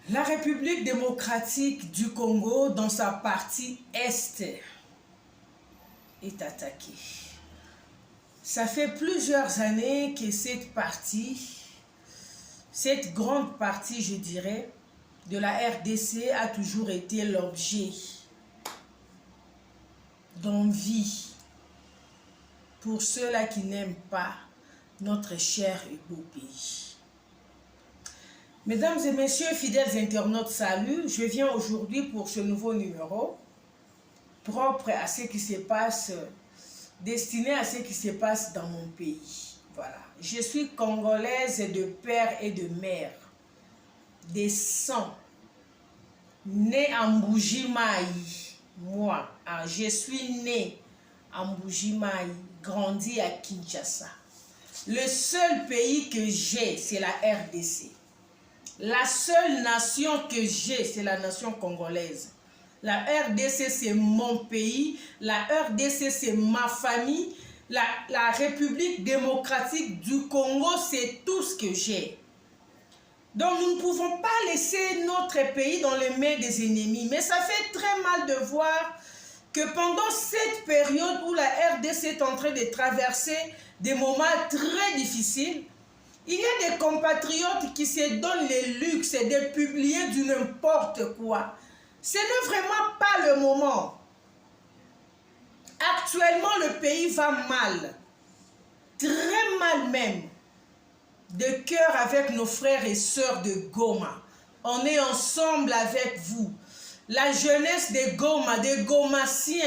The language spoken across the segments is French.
La République démocratique du Congo, dans sa partie Est, est attaquée. Ça fait plusieurs années que cette partie, cette grande partie, je dirais, de la RDC a toujours été l'objet d'envie pour ceux-là qui n'aiment pas notre cher et beau pays. Mesdames et messieurs, fidèles internautes, salut. Je viens aujourd'hui pour ce nouveau numéro propre à ce qui se passe, destiné à ce qui se passe dans mon pays. Voilà. Je suis congolaise de père et de mère, des sangs, née en Mbuji-Mayi. Moi, je suis née en Mbuji-Mayi, grandi à Kinshasa. Le seul pays que j'ai, c'est la RDC. La seule nation que j'ai, c'est la nation congolaise. La RDC, c'est mon pays. La RDC, c'est ma famille. La République démocratique du Congo, c'est tout ce que j'ai. Donc, nous ne pouvons pas laisser notre pays dans les mains des ennemis. Mais ça fait très mal de voir que pendant cette période où la RDC est en train de traverser des moments très difficiles, il y a des compatriotes qui se donnent le luxe de publier du n'importe quoi. Ce n'est vraiment pas le moment. Actuellement, le pays va mal. Très mal même. De cœur avec nos frères et sœurs de Goma. On est ensemble avec vous. La jeunesse de Goma, des Gomatiens,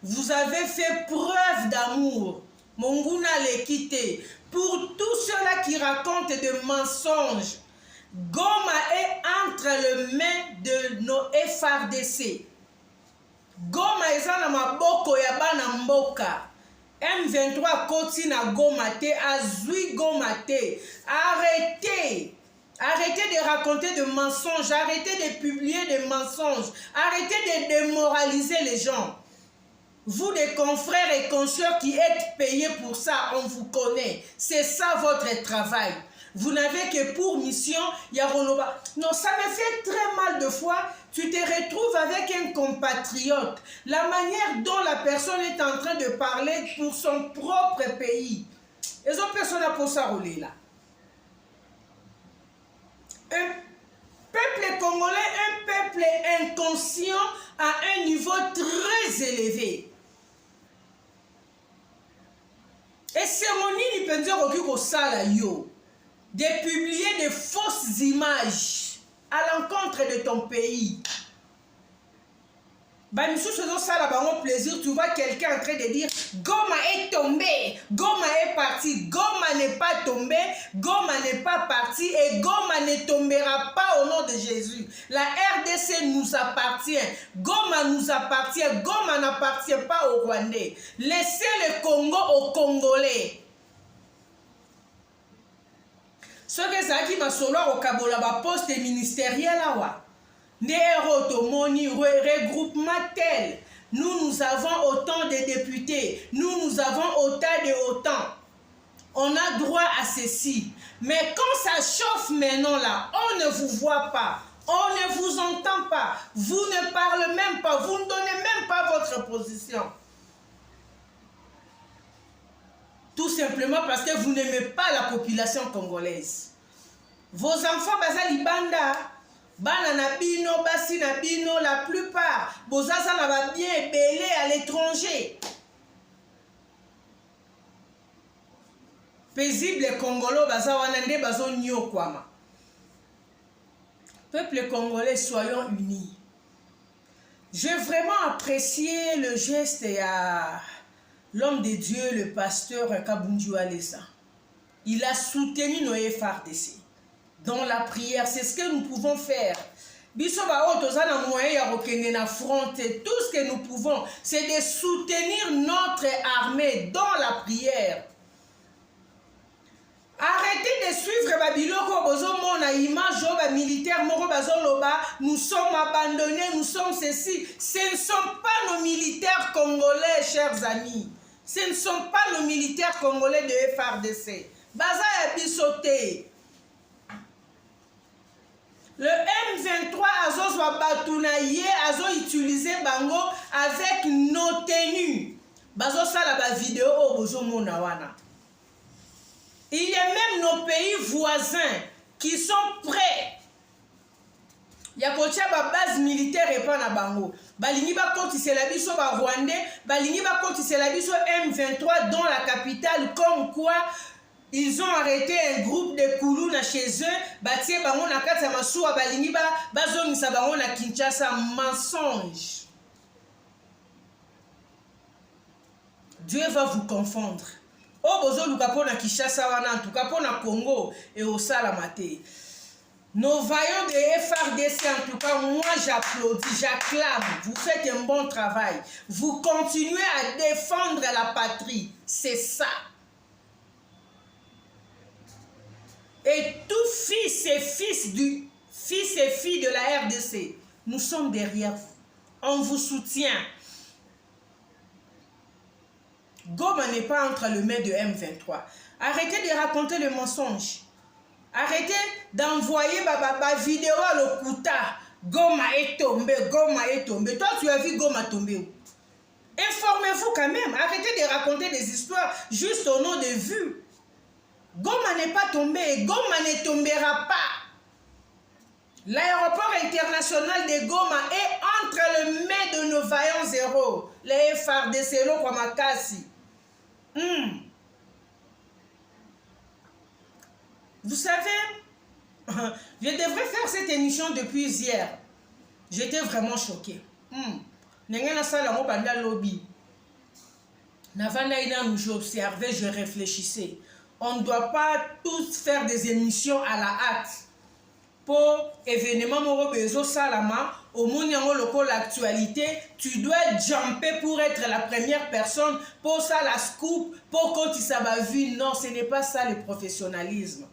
vous avez fait preuve d'amour. Monguna les quitter. Pour tous ceux-là qui racontent des mensonges, Goma est entre les mains de nos FRDC. Goma est dans maboko ya bana mboka. M23 koti na Goma te, azui Goma te. Arrêtez. Arrêtez de raconter des mensonges. Arrêtez de publier des mensonges. Arrêtez de démoraliser les gens. Vous, des confrères et consoeurs qui êtes payés pour ça, on vous connaît. C'est ça votre travail. Vous n'avez que pour mission, Yaroloba. Non, ça me fait très mal de fois. Tu te retrouves avec un compatriote. La manière dont la personne est en train de parler pour son propre pays. Les autres personnes ont pour ça rouler là. Un peuple congolais, un peuple inconscient à un niveau très élevé. Et cérémonie, il peut dire de publier des fausses images à l'encontre de ton pays. Plaisir, tu vois quelqu'un en train de dire Goma est tombé, Goma est parti. Goma n'est pas tombé, Goma n'est pas parti et Goma ne tombera pas au nom de Jésus. La RDC nous appartient, Goma nous appartient, Goma n'appartient pas aux Rwandais. Laissez le Congo aux Congolais. Ce que ça qui m'a solo au Kabola ba poste ministériel là. Regroupement tel, nous avons autant de députés, nous avons autant de autant. On a droit à ceci. Mais quand ça chauffe maintenant là, on ne vous voit pas, on ne vous entend pas, vous ne parlez même pas, vous ne donnez même pas votre position. Tout simplement parce que vous n'aimez pas la population congolaise. Vos enfants, bazali banda. Bana nabino, basi nabino, la plupart, bozaza na ba bien belé à l'étranger. Paisible Congolo, baza wanande bazo nyo kwama. Peuple congolais, soyons unis. J'ai vraiment apprécié le geste à l'homme de Dieu, le pasteur Kabundu Alessa. Il a soutenu nos FRDC. Dans la prière, c'est ce que nous pouvons faire. Tout ce que nous pouvons, c'est de soutenir notre armée dans la prière. Arrêtez de suivre Babiloko Bozomona image militaire nous sommes abandonnés, nous sommes ceci. Ce ne sont pas nos militaires congolais, chers amis. Ce ne sont pas nos militaires congolais de FRDC. Baza Bisoté. Le M23 Kuluna ye azo utiliser bango avec nos tenues. Bazo sala ba vidéo o bozo mona wana. Il y a même nos pays voisins qui sont prêts. Il y a ba base militaire et pas na bango. Balingi ba kotise la biso ba Rwandais, balingi ba kotise la biso M23 dans la capitale, comme quoi ils ont arrêté un groupe de Kuluna chez eux, batie bango na kati ya masuwa balingi ba bazongisa bango na Kinshasa. Mensonge. Dieu va vous confondre. Oh bozo luka pona Kinshasa wana, en tout cas pona Congo et au Salamate. Nos vaillants de FRDC, en tout cas, moi j'applaudis, j'acclame. Vous faites un bon travail. Vous continuez à défendre la patrie. C'est ça. Et tout fils et filles de la RDC, nous sommes derrière vous. On vous soutient. Goma n'est pas entre les mains de M23. Arrêtez de raconter le mensonge. Arrêtez d'envoyer ma vidéo à l'Okuta. Goma est tombé, Goma est tombé. Toi, tu as vu Goma tomber où? Informez-vous quand même. Arrêtez de raconter des histoires juste au nom de vues. Goma n'est pas tombé et Goma ne tombera pas. L'aéroport international de Goma est entre les mains de nos vaillants héros, les FARDC, Kwamakasi. Vous savez, je devrais faire cette émission depuis hier. J'étais vraiment choquée. J'observais, je réfléchissais. On ne doit pas tous faire des émissions à la hâte. Pour événement Morobezo Salama, au monde l'actualité, tu dois jumper pour être la première personne, pour ça la scoop, pour quand tu s'as vu. Non, ce n'est pas ça le professionnalisme.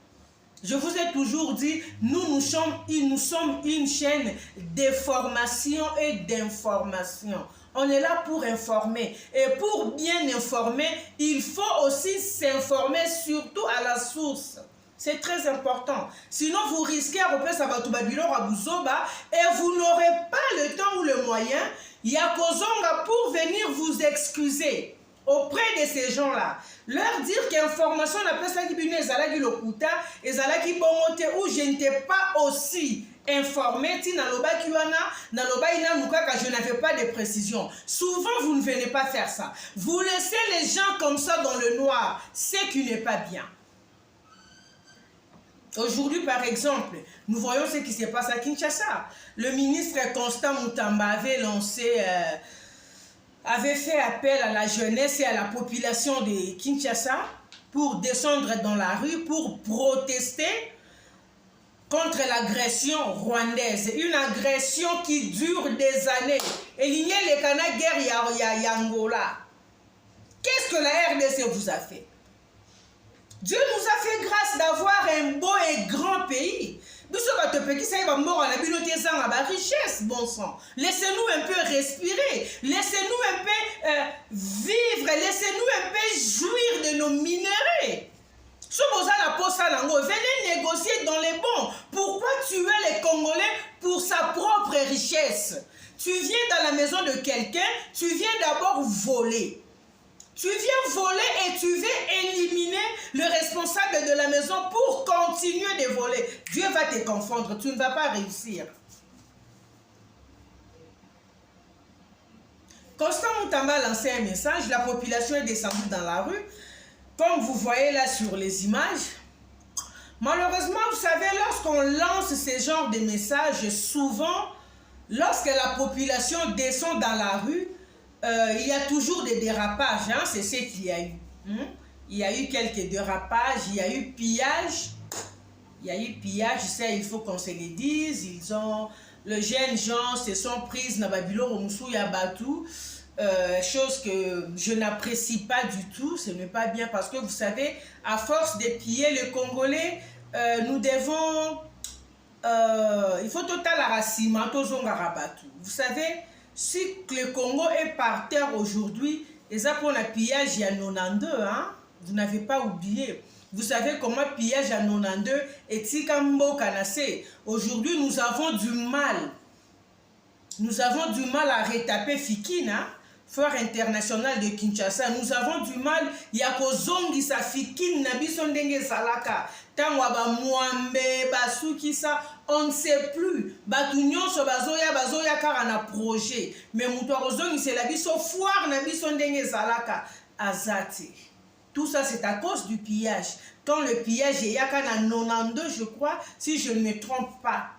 Je vous ai toujours dit, nous sommes une chaîne d'information et d'information. On est là pour informer. Et pour bien informer, il faut aussi s'informer surtout à la source. C'est très important. Sinon, vous risquez à repasser à votre Babylon à Bouzoba et vous n'aurez pas le temps ou le moyen, Yakozonga, pour venir vous excuser auprès de ces gens-là. Leur dire qu'information n'a pas ça qui bine ezalaki lokuta, ezalaki bongote ou je n'étais pas aussi informé, ti nalobaki wana, nalobai na nukaka, je n'avais pas de précision. Souvent, vous ne venez pas faire ça. Vous laissez les gens comme ça dans le noir, ce qui n'est pas bien. Aujourd'hui, par exemple, nous voyons ce qui se passe à Kinshasa. Le ministre Constant Moutamba avait lancé, avait fait appel à la jeunesse et à la population de Kinshasa pour descendre dans la rue, pour protester contre l'agression rwandaise. Une agression qui dure des années. Et il y a les canards guerre Yangola. Qu'est-ce que la RDC vous a fait? Dieu nous a fait grâce d'avoir un beau et grand pays. Richesse, bon sang. Laissez-nous un peu respirer. Laissez-nous un peu vivre. Laissez-nous un peu jouir de nos minéraux. Venez négocier dans les bons. Pourquoi tuer les Congolais pour sa propre richesse? Tu viens dans la maison de quelqu'un, tu viens d'abord voler. Tu viens voler et tu veux éliminer le responsable de la maison pour continuer de voler. Dieu va te confondre, tu ne vas pas réussir. Constant Moutamba a lancé un message, la population est descendue dans la rue. Comme vous voyez là sur les images, malheureusement, vous savez, lorsqu'on lance ce genre de messages, souvent, lorsque la population descend dans la rue, il y a toujours des dérapages, hein? C'est ce qu'il y a eu. Il y a eu quelques dérapages, il y a eu pillage. Il y a eu pillage, ça il faut qu'on se le dise. Les jeunes gens se sont prises dans Babylone au Moussou Yabatou. Chose que je n'apprécie pas du tout, ce n'est pas bien parce que vous savez, à force de piller les Congolais, nous devons, il faut total rassemblement, vous savez, si le Congo est par terre aujourd'hui, et ça pour le pillage il y a 92, hein? Vous n'avez pas oublié. Vous savez comment pillage à 92 et Tikambo Kanase. Aujourd'hui, nous avons du mal Nous avons du mal à retaper Fikina, Foire international de Kinshasa. Nous avons du mal, il y a kozongisa Fikina, biso ndenge salaka. Tangwa ba muambe, basukisa, on ne sait plus. Batu nyonso bazoya kara na projet. Mais muto kozongisa la biso foire na biso ndenge salaka. Azati. Tout ça, c'est à cause du pillage. Quand le pillage est yaka na 92, je crois, si je ne me trompe pas.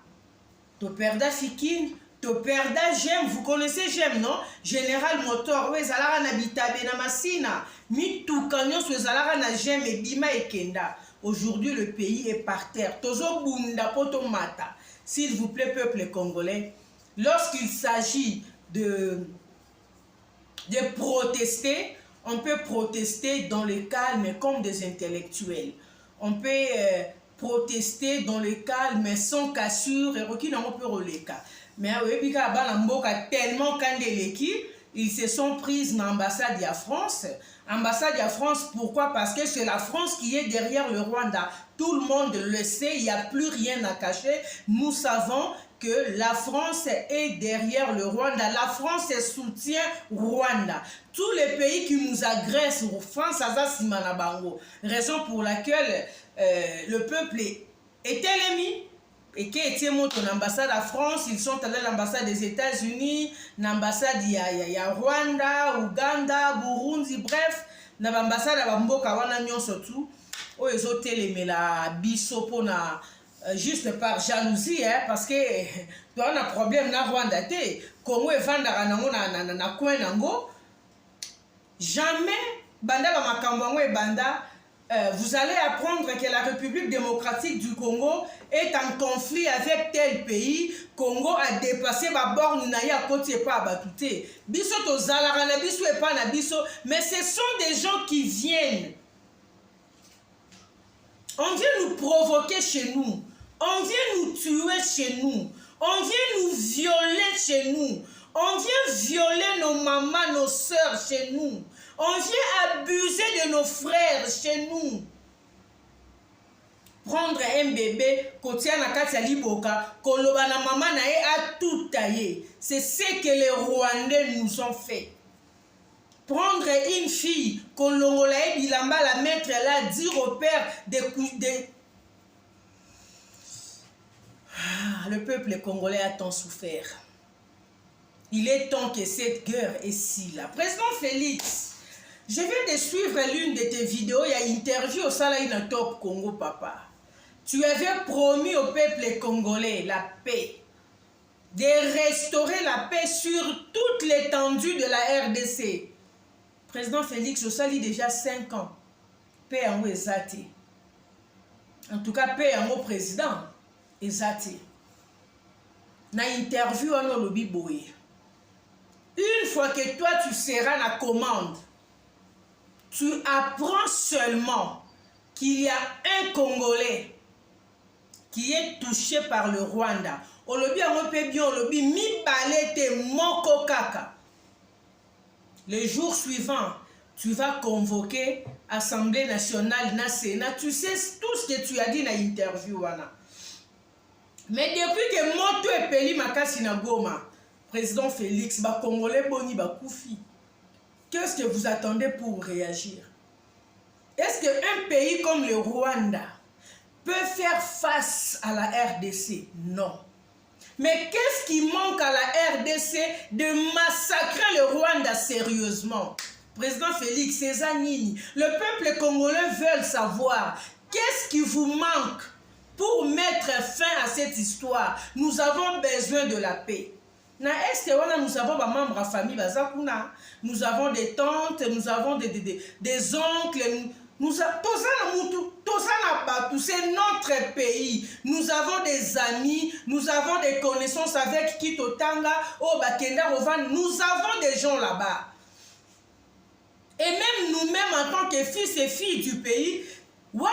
To perda Fikine, to perda Gem, vous connaissez Gem, non? Général Motor, ouais, zalara na bitabe na masina. Mi tout canyon sur zalara na Gem et bima et kenda. Aujourd'hui, le pays est par terre. Tozo bunda poto mata. S'il vous plaît, peuple congolais, lorsqu'il s'agit de protester, on peut protester dans le calme comme des intellectuels. On peut protester dans le calme sans cassure et aucun n'en peut releka. Mais tellement kandeleki, ils se sont pris dans l'ambassade de la France. Ambassade de la France, pourquoi? Parce que c'est la France qui est derrière le Rwanda. Tout le monde le sait, il n'y a plus rien à cacher. Nous savons que la France est derrière le Rwanda. La France soutient Rwanda. Tous les pays qui nous agressent, France, raison pour laquelle le peuple est ennemi. Et qui était monté l'ambassade à France, ils sont allés à l'ambassade des États-Unis, l'ambassade de Rwanda, Ouganda, Burundi, bref, l'ambassade à Mboka wana surtout, où ils ont télémé la biso pour na juste par jalousie, hein, parce que tu as un problème na Rwanda te, Congo et Vandara na coin nango, jamais banda ba makambo et banda. Vous allez apprendre que la République démocratique du Congo est en conflit avec tel pays. Congo a dépassé ma borne à côté pas abatouté. Biso to zalara biso et pas na biso, mais ce sont des gens qui viennent. On vient nous provoquer chez nous. On vient nous tuer chez nous. On vient nous violer chez nous. On vient violer nos mamans, nos soeurs chez nous. On vient abuser de nos frères chez nous. Prendre un bébé, kotia na kati ya liboka, koloba na maman na ye a tout taillé. C'est ce que les Rwandais nous ont fait. Prendre une fille, kolongola bilamba la mettre là, dire au père le peuple congolais a tant souffert. Il est temps que cette guerre est si là. Président Félix, je viens de suivre l'une de tes vidéos, il y a une interview au Salaïna Top Congo, papa. Tu avais promis au peuple congolais la paix, de restaurer la paix sur toute l'étendue de la RDC. Président Félix, au Sali déjà 5 ans. Paix en haut exaté. En tout cas, paix en haut président exaté. Na interview en lobby boye. Une fois que toi tu seras la commande, tu apprends seulement qu'il y a un Congolais qui est touché par le Rwanda. Au lobby en bien, au lobby mi balete moko kaka. Le jour suivant, tu vas convoquer Assemblée nationale, na Sénat. Tu sais tout ce que tu as dit dans l'interview. Mais depuis que Moto et Peli Makasi na Goma, Président Félix, ba Congolais boni ba koufi. Qu'est-ce que vous attendez pour réagir? Est-ce qu'un pays comme le Rwanda peut faire face à la RDC? Non. Mais qu'est-ce qui manque à la RDC de massacrer le Rwanda sérieusement? Président Félix, Cézanini, le peuple congolais veut savoir qu'est-ce qui vous manque pour mettre fin à cette histoire. Nous avons besoin de la paix. Na Est, nous avons des membres de la famille, nous avons des tantes, nous avons des oncles, c'est notre pays. Nous avons des amis, nous avons des connaissances avec Kitotanga, Obakenda, Rovan, nous avons des gens là-bas. Et même nous-mêmes, en tant que fils et filles du pays, on a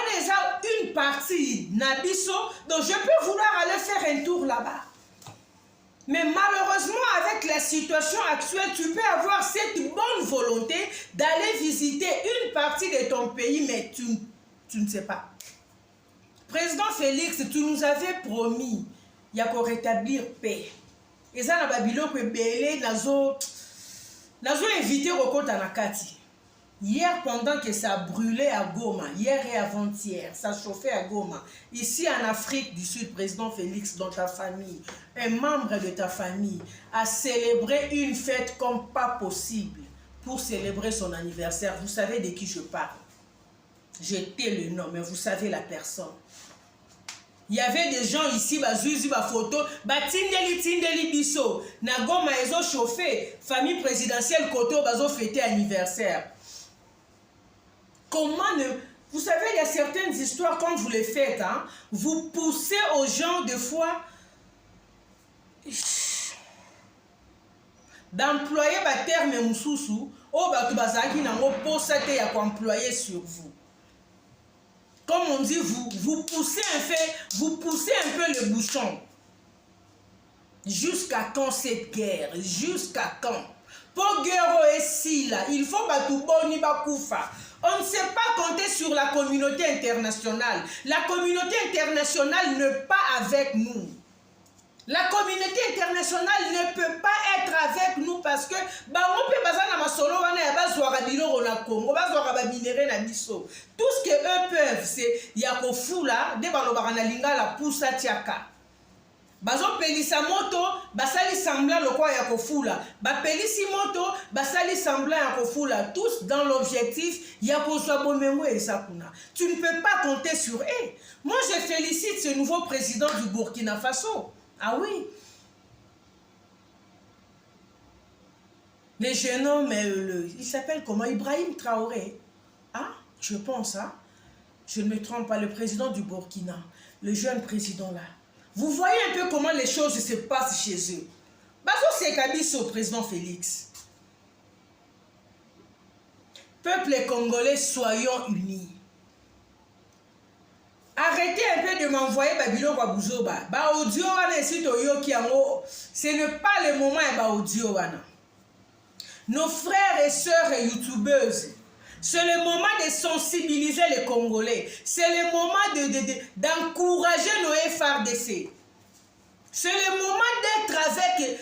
une partie Nabiso, donc je peux vouloir aller faire un tour là-bas. Mais malheureusement, avec la situation actuelle, tu peux avoir cette bonne volonté d'aller visiter une partie de ton pays, mais tu ne sais pas. Président Félix, tu nous avais promis, il y a qu'à rétablir paix. eza na babiloko ebele nazo éviter kokota na kati. Hier, pendant que ça brûlait à Goma, hier et avant-hier, ça chauffait à Goma, ici en Afrique du Sud, président Félix, dans ta famille, un membre de ta famille a célébré une fête comme pas possible pour célébrer son anniversaire. Vous savez de qui je parle? J'étais le nom, mais vous savez la personne. Il y avait des gens ici, bazuzi, ba photo, ba tindeli biso, na Goma ezo chauffé, famille présidentielle koto bazo fêter anniversaire. Comment ne... Vous savez, il y a certaines histoires, quand vous les faites, hein, vous poussez aux gens, des fois, d'employer le terme moussoussou, ou batubazaki nango posate ya employer sur vous. Comme on dit, vous poussez un peu le bouchon. Jusqu'à quand cette guerre? Jusqu'à quand? Pour guerre ici, là, il faut batuboni bakoufa. On ne sait pas compter sur la communauté internationale. La communauté internationale n'est pas avec nous. La communauté internationale ne peut pas être avec nous parce que tout ce qu'eux peuvent, c'est Yakofula, de Balobaralinga la Poussa Tiaka. Bazo pelisa moto basali semblant le quoi ya kofula ba pelisi moto basali semblant ya kofula, tous dans l'objectif ya kozwa bomengo et sakuna. Tu ne peux pas compter sur eux. Moi je félicite ce nouveau président du Burkina Faso. Ah oui. Le jeune homme, il s'appelle comment? Ibrahim Traoré. Ah, je pense, hein? Je ne me trompe pas, le président du Burkina, le jeune président là. Vous voyez un peu comment les choses se passent chez eux. Bazo Sekabiso au président Félix. Peuple congolais, soyons unis. Arrêtez un peu de m'envoyer Babilo Babouzoba. Ba audio wana esito yoki yango. Ce n'est pas le moment ba audio wana. Nos frères et sœurs youtubeuses, c'est le moment de sensibiliser les Congolais. C'est le moment d'encourager nos FRDC. C'est le moment d'être avec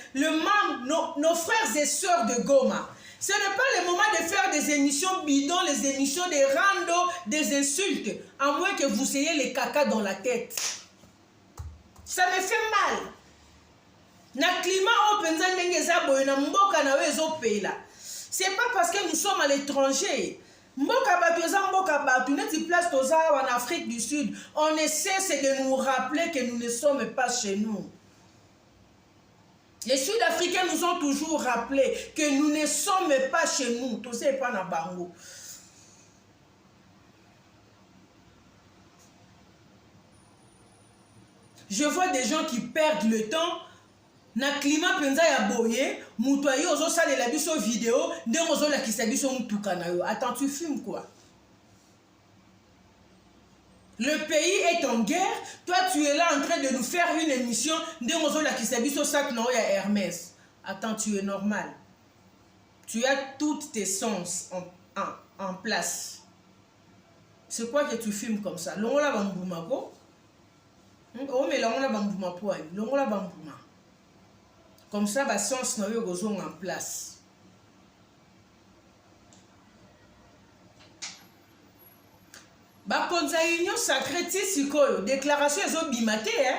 nos frères et sœurs de Goma. Ce n'est pas le moment de faire des émissions bidons, les émissions de rando, des insultes, à moins que vous ayez les caca dans la tête. Ça me fait mal. Na climat open c'est pas parce que nous sommes à l'étranger. Mboka batu eza mboka batu neti place toza en Afrique du Sud. On essaie de nous rappeler que nous ne sommes pas chez nous. Les Sud-Africains nous ont toujours rappelé que nous ne sommes pas chez nous. Tosé pas na bango. Je vois des gens qui perdent le temps. Na climat penza ya boye, mutoye ozo sale la biso vidéo, ndenge ozo la kisabiso mutuka na yo. Attends, tu fumes quoi? Le pays est en guerre, toi tu es là en train de nous faire une émission, ndenge ozo la kisabiso sac na yo ya Hermès. Attends, tu es normal. Tu as toutes tes sens en place. C'est quoi que tu fumes comme ça? Longola bambuma ko? Oh mais longola bambuma po ay. Longola bambuma. Comme ça, bah, sens na yo gozong en place. Bah, konza union sacrée tisikoyo, déclaration ezo bimate, hein.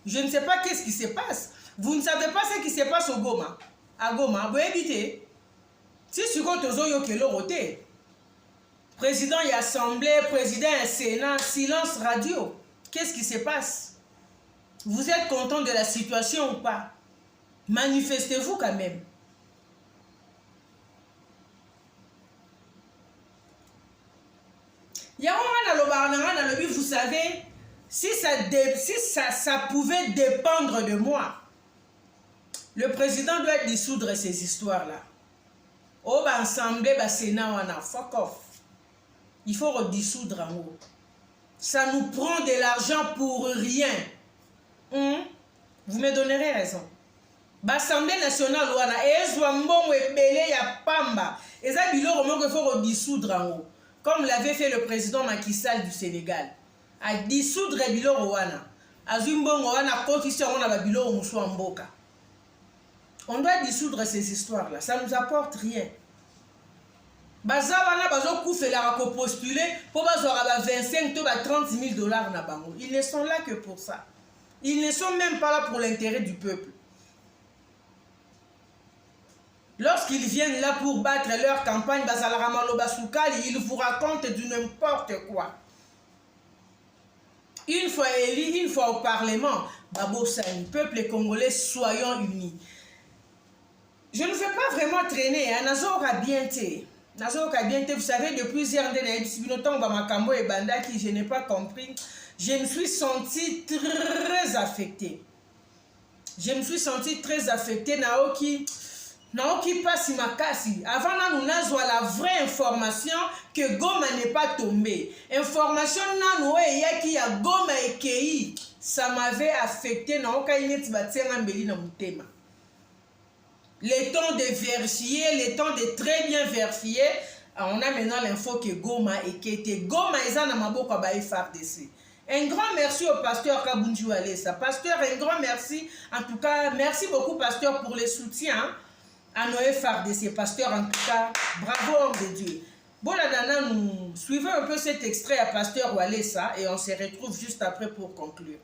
Je ne sais pas qu'est-ce qui se passe. Vous ne savez pas ce qui se passe au Goma. À Goma, vous évitez. Tisikoyo tozo yo kelo roté. Président y assemblée, président y sénat, silence radio. Qu'est-ce qui se passe? Vous êtes content de la situation ou pas? Manifestez-vous quand même. Vous savez, si ça pouvait dépendre de moi, le président doit dissoudre ces histoires-là. Oh, bah, ensemble, bah, Sénat, on a fuck off. Il faut redissoudre en haut. Ça nous prend de l'argent pour rien. Vous me donnerez raison. L'Assemblée nationale wana ezwa mbongo ebele ya pamba eza biloko moko il faut redissoudre en haut comme l'avait fait le président Macky Sall du Sénégal a dissoudre biloko wana azwi mbongo wana kotisi yango na ba biloko mosusu ya mboka On doit dissoudre ces histoires-là. Ça ne nous apporte rien. Bazawana bazo koufela ko postuler pour bazora 25 to 30 000 dollars na bango. Ils ne sont là que pour ça. Ils ne sont même pas là pour l'intérêt du peuple. Lorsqu'ils viennent là pour battre leur campagne, bazala maloba soukali, ils vous racontent du n'importe quoi. Une fois élu, une fois au Parlement, Babo Sani, peuple congolais, soyons unis. Je ne vais pas vraiment traîner, hein. Nazora bienté. Vous savez, depuis plusieurs années, je n'ai pas compris. Je me suis sentie très affectée. Naoki passe makasi. Avant nous avons la vraie information que Goma n'est pas tombé. Information nano qui a Goma et Kei. Ça m'avait affecté. Le temps de vérifier, le temps de très bien vérifier, on a maintenant l'info que Goma et Kei. Goma est dans Maboko Baye FARDC. Un grand merci au pasteur Kabunju Alessa. Pasteur, un grand merci. En tout cas, merci beaucoup pasteur pour le soutien. À Noé FARDC, pasteur, en tout cas, bravo homme de Dieu. Bon, là, nous suivons un peu cet extrait à pasteur Walesa et on se retrouve juste après pour conclure.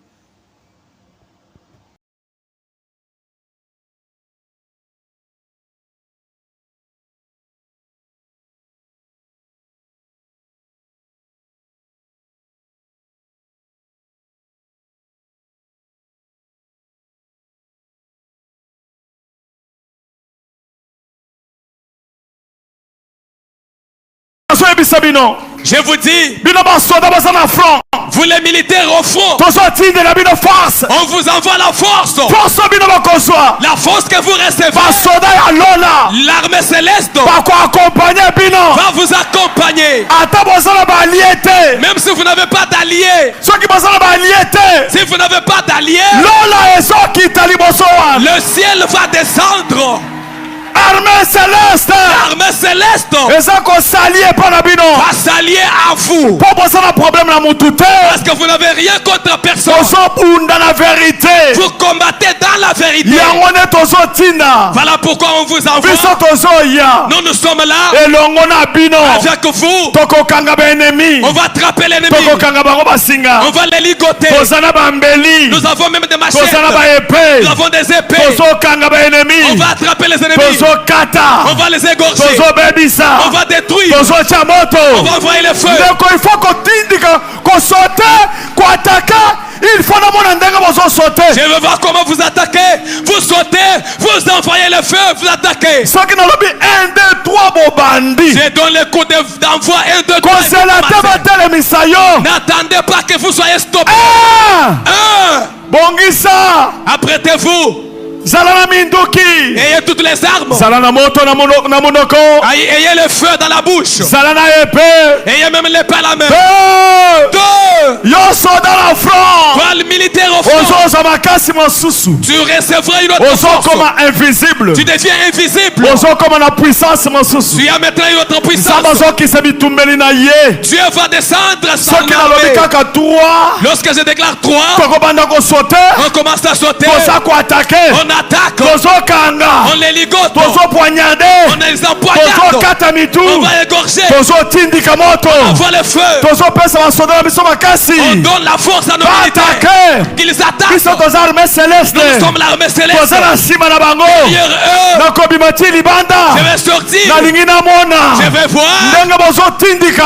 Je vous dis, vous les militaires au front, on vous envoie la force. La force que vous recevez, l'armée céleste va vous accompagner. Même si vous n'avez pas d'alliés, si vous n'avez pas d'alliés, le ciel va descendre. L'armée céleste va s'allier à vous. Parce que vous n'avez rien contre personne. Vous combattez dans la vérité. Voilà pourquoi on vous envoie. Nous sommes là avec vous. On va attraper l'ennemi. On va les ligoter. Nous avons même des machettes. Nous avons des épées. On va attraper les ennemis. On va les égorger. On va détruire. On va envoyer le feu. Je veux voir comment vous attaquez. Vous sautez, vous envoyez le feu, vous attaquez. Je donne le coup d'envoi 1, 2, 3. N'attendez pas que vous soyez stoppés. Apprêtez-vous. Ayez toutes les armes. Ayez le feu dans la bouche. Ayez même l'épée à la main. Toi le militaire au front, tu recevras une autre force. Tu deviens invisible. Tu as maintenant une autre puissance. Dieu va descendre sans armée. Lorsque je déclare 3, on commence à sauter. On attaque, on les ligote, on les empoignarde, on va égorger, on envoie le feu, on donne la force à nos militaires qu'ils attaquent. Nous sommes l'armée céleste. Derrière eux, je vais sortir, je vais voir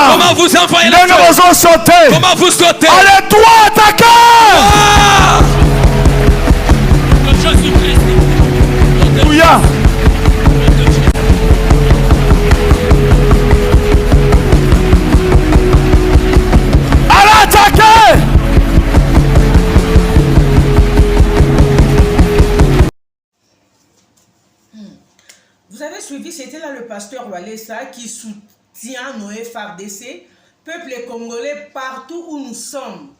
comment vous envoyez le feu, comment vous sautez. Allez, toi, attaquez! Alléluia. Allez, attaquer! Vous avez suivi, c'était là le pasteur Walesa qui soutient Noé FARDC. Peuple congolais, partout où nous sommes,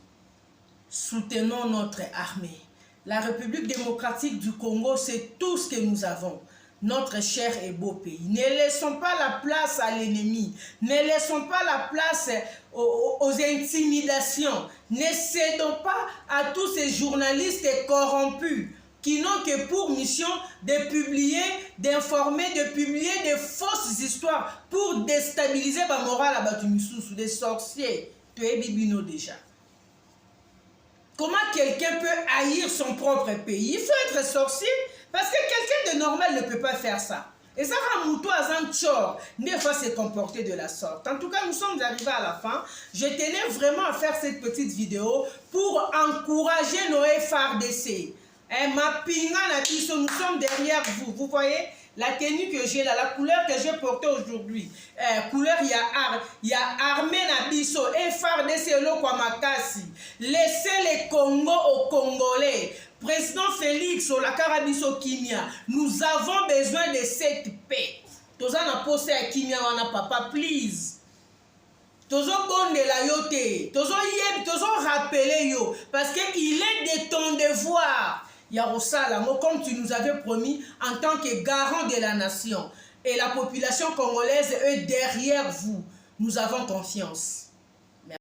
soutenons notre armée. La République démocratique du Congo, c'est tout ce que nous avons. Notre cher et beau pays. Ne laissons pas la place à l'ennemi. Ne laissons pas la place aux intimidations. Ne cédons pas à tous ces journalistes corrompus. qui n'ont que pour mission de publier, d'informer, de publier des fausses histoires pour déstabiliser la morale à Batumisusu, des sorciers. Tu es bibino déjà. Comment quelqu'un peut haïr son propre pays? Il faut être sorcier parce que quelqu'un de normal ne peut pas faire ça. Et ça rend un chor ne pas se comporter de la sorte. En tout cas, nous sommes arrivés à la fin. Je tenais vraiment à faire cette petite vidéo pour encourager nos FARDC. Ma pinga na biso, nous sommes derrière vous. Vous voyez la tenue que j'ai là, la couleur que j'ai portée aujourd'hui. Couleur, il y a armée na biso, FARDC lo kwa makasi. Laissez les Congo aux Congolais. Président Félix Olakara biso Kimia, nous avons besoin de cette paix. Toza na posé à Kimia wana papa, please. Tozo bonde la yote, tozo yeb, tozo rappeler yo, parce que il est de ton devoir. Yarosala, comme tu nous avais promis en tant que garant de la nation. Et la population congolaise est derrière vous. Nous avons confiance.